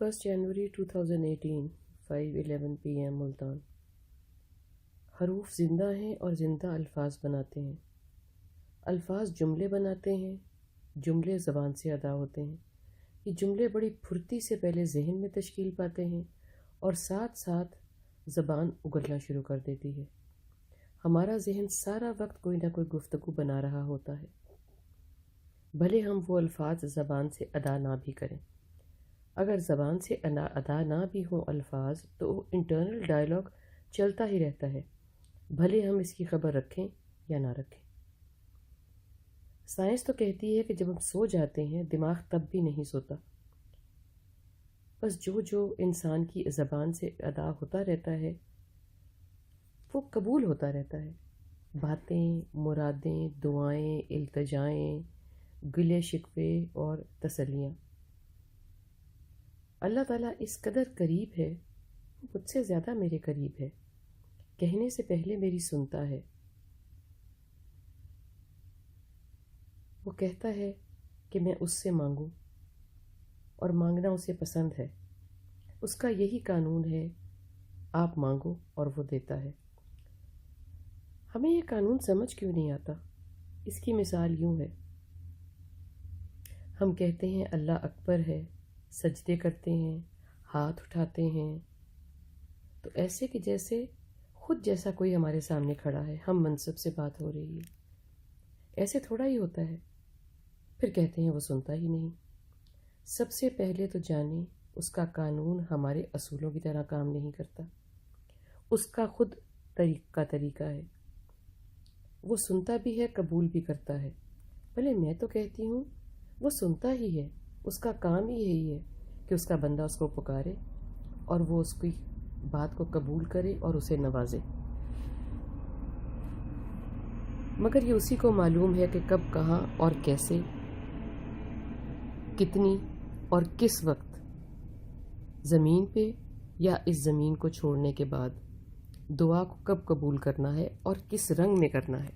1 जनवरी 2018 5:11 PM Multan. हरूफ ज़िंदा हैं और ज़िंदा अल्फाज बनाते हैं। अल्फाज जुमले बनाते हैं, जुमले ज़बान से अदा होते हैं। ये जुमले बड़ी फुर्ती से पहले जहन में तश्कील पाते हैं और साथ साथ ज़बान उगलना शुरू कर देती है। हमारा जहन सारा वक्त कोई ना कोई गुफ्तगू बना रहा होता है, भले हम वो अल्फाज ज़बान से अदा ना भी करें। अगर ज़बान से अदा ना भी हों अल्फाज तो इंटरनल डायलॉग चलता ही रहता है, भले हम इसकी खबर रखें या ना रखें। साइंस तो कहती है कि जब हम सो जाते हैं दिमाग तब भी नहीं सोता। बस जो इंसान की ज़बान से अदा होता रहता है वो कबूल होता रहता है। बातें, मुरादें, दुआएं, इल्तिजाएं, गिले शिकवे और तसल्लियाँ। अल्लाह ताला इस कदर करीब है, मुझसे ज़्यादा मेरे करीब है। कहने से पहले मेरी सुनता है। वो कहता है कि मैं उससे मांगूं और मांगना उसे पसंद है। उसका यही कानून है, आप मांगो और वो देता है। हमें ये कानून समझ क्यों नहीं आता? इसकी मिसाल यूँ है, हम कहते हैं अल्लाह अकबर है, सजदे करते हैं, हाथ उठाते हैं, तो ऐसे कि जैसे खुद जैसा कोई हमारे सामने खड़ा है, हम मनसब से बात हो रही है। ऐसे थोड़ा ही होता है। फिर कहते हैं वो सुनता ही नहीं। सबसे पहले तो जाने उसका कानून हमारे असूलों की तरह काम नहीं करता। उसका खुद तरीका है। वो सुनता भी है, कबूल भी करता है। भले मैं तो कहती हूँ वो सुनता ही है, उसका काम ही यही है कि उसका बंदा उसको पुकारे और वो उसकी बात को कबूल करे और उसे नवाजे। मगर ये उसी को मालूम है कि कब, कहाँ और कैसे, कितनी और किस वक्त, ज़मीन पे या इस ज़मीन को छोड़ने के बाद दुआ को कब कबूल करना है और किस रंग में करना है।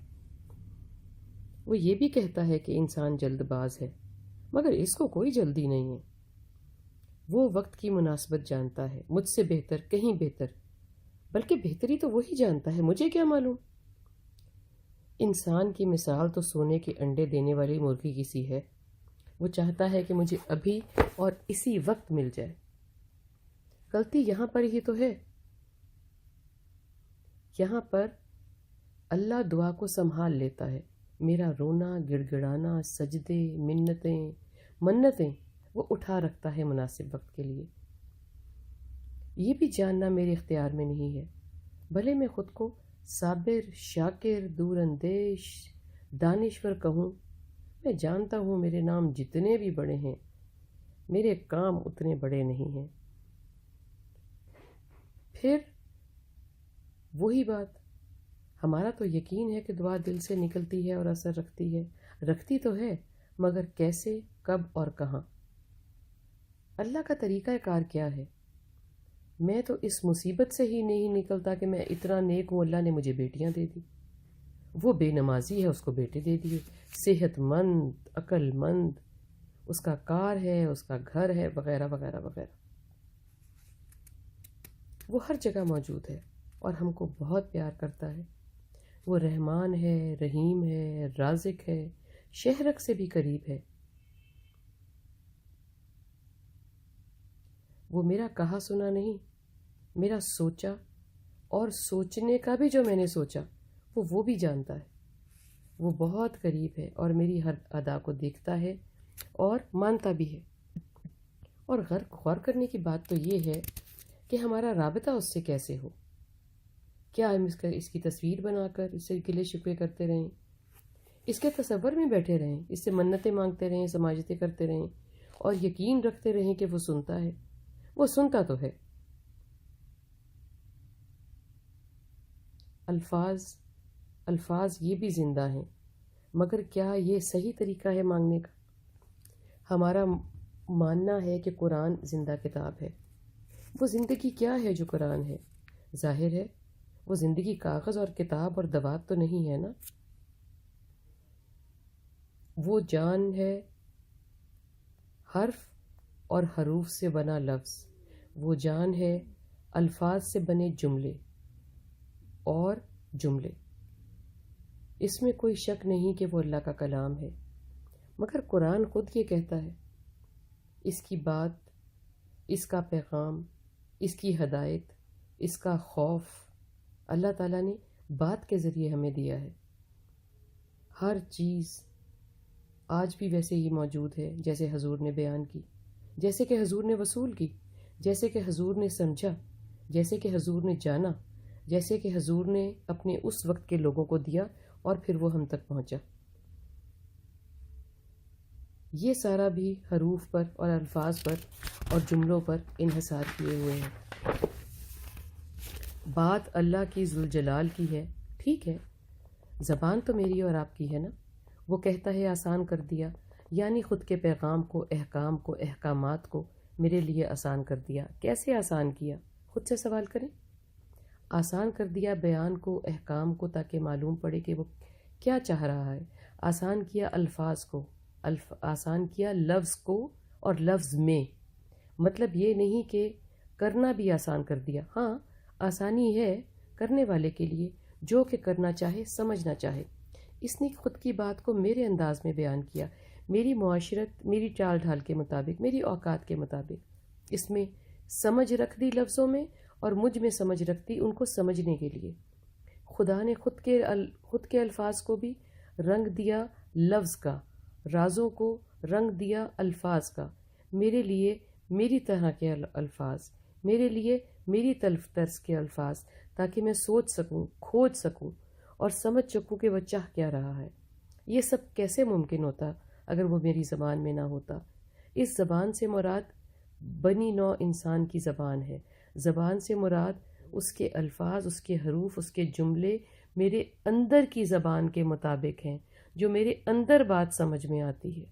वो ये भी कहता है कि इंसान जल्दबाज है, मगर इसको कोई जल्दी नहीं है। वो वक्त की मुनासबत जानता है, मुझसे बेहतर, कहीं बेहतर, बल्कि बेहतरी तो वही जानता है, मुझे क्या मालूम। इंसान की मिसाल तो सोने के अंडे देने वाली मुर्गी की सी है। वो चाहता है कि मुझे अभी और इसी वक्त मिल जाए। गलती यहाँ पर ही तो है। यहाँ पर अल्लाह दुआ को संभाल लेता है। मेरा रोना, गिड़गिड़ाना, सजदे, मिन्नतें, मन्नतें वो उठा रखता है मुनासिब वक्त के लिए। ये भी जानना मेरे इख्तियार में नहीं है। भले मैं खुद को साबिर, शाकिर, दूरअंदेश, दानिश्वर कहूँ, मैं जानता हूँ मेरे नाम जितने भी बड़े हैं, मेरे काम उतने बड़े नहीं हैं। फिर वही बात, हमारा तो यकीन है कि दुआ दिल से निकलती है और असर रखती तो है, मगर कैसे, कब और कहाँ? अल्लाह का तरीक़ा कार क्या है? मैं तो इस मुसीबत से ही नहीं निकलता कि मैं इतना नेक हूँ, अल्लाह ने मुझे बेटियाँ दे दी। वो बेनमाजी है, उसको बेटे दे दिए। सेहतमंद, अक्लमंद, उसका कार है, उसका घर है, वगैरह वगैरह वगैरह। वो हर जगह मौजूद है और हमको बहुत प्यार करता है। वो रहमान है, रहीम है, राज़िक है, शहरक से भी करीब है। वो मेरा कहा सुना नहीं, मेरा सोचा और सोचने का भी जो मैंने सोचा वो भी जानता है। वो बहुत करीब है और मेरी हर अदा को देखता है और मानता भी है। और गौर करने की बात तो ये है कि हमारा राबिता उससे कैसे हो। क्या हम इसकी तस्वीर बनाकर इससे गिले शिकवे करते रहें, इसके तसव्वुर में बैठे रहें, इससे मन्नतें मांगते रहें, समाजतें करते रहें और यकीन रखते रहें कि वो सुनता है? वो सुनता तो है। अल्फाज ये भी ज़िंदा हैं, मगर क्या ये सही तरीका है मांगने का? हमारा मानना है कि कुरान ज़िंदा किताब है। वो ज़िंदगी क्या है जो कुरान है? जाहिर है वो ज़िंदगी कागज़ और किताब और दवात तो नहीं है ना। वो जान है, हर्फ اور حروف سے بنا لفظ، وہ جان ہے الفاظ سے بنے جملے اور جملے۔ اس میں کوئی شک نہیں کہ وہ اللہ کا کلام ہے، مگر قرآن خود یہ کہتا ہے، اس کی بات، اس کا پیغام، اس کی ہدایت، اس کا خوف اللہ تعالیٰ نے بات کے ذریعے ہمیں دیا ہے۔ ہر چیز آج بھی ویسے ہی موجود ہے جیسے حضور نے بیان کی، جیسے کہ حضور نے وصول کی، جیسے کہ حضور نے سمجھا، جیسے کہ حضور نے جانا، جیسے کہ حضور نے اپنے اس وقت کے لوگوں کو دیا اور پھر وہ ہم تک پہنچا۔ یہ سارا بھی حروف پر اور الفاظ پر اور جملوں پر انحصار کیے ہوئے ہیں۔ بات اللہ کی ذوالجلال کی ہے، ٹھیک ہے، زبان تو میری اور آپ کی ہے نا۔ وہ کہتا ہے آسان کر دیا، یعنی خود کے پیغام کو، احکام کو، احکامات کو میرے لیے آسان کر دیا۔ کیسے آسان کیا؟ خود سے سوال کریں۔ آسان کر دیا بیان کو، احکام کو، تاکہ معلوم پڑے کہ وہ کیا چاہ رہا ہے۔ آسان کیا الفاظ کو، آسان کیا لفظ کو، اور لفظ میں مطلب یہ نہیں کہ کرنا بھی آسان کر دیا، ہاں آسانی ہے کرنے والے کے لیے جو کہ کرنا چاہے، سمجھنا چاہے۔ اس نے خود کی بات کو میرے انداز میں بیان کیا، میری معاشرت، میری چال ڈھال کے مطابق، میری اوقات کے مطابق۔ اس میں سمجھ رکھ دی لفظوں میں، اور مجھ میں سمجھ رکھ دی ان کو سمجھنے کے لیے۔ خدا نے خود کے الفاظ کو بھی رنگ دیا لفظ کا، رازوں کو رنگ دیا الفاظ کا، میرے لیے میری طرح کے الفاظ، میرے لیے میری طرز کے الفاظ، تاکہ میں سوچ سکوں، کھوج سکوں اور سمجھ سکوں کہ وہ چاہ کیا رہا ہے۔ یہ سب کیسے ممکن ہوتا اگر وہ میری زبان میں نہ ہوتا؟ اس زبان سے مراد بنی نوع انسان کی زبان ہے۔ زبان سے مراد اس کے الفاظ، اس کے حروف، اس کے جملے میرے اندر کی زبان کے مطابق ہیں، جو میرے اندر بات سمجھ میں آتی ہے۔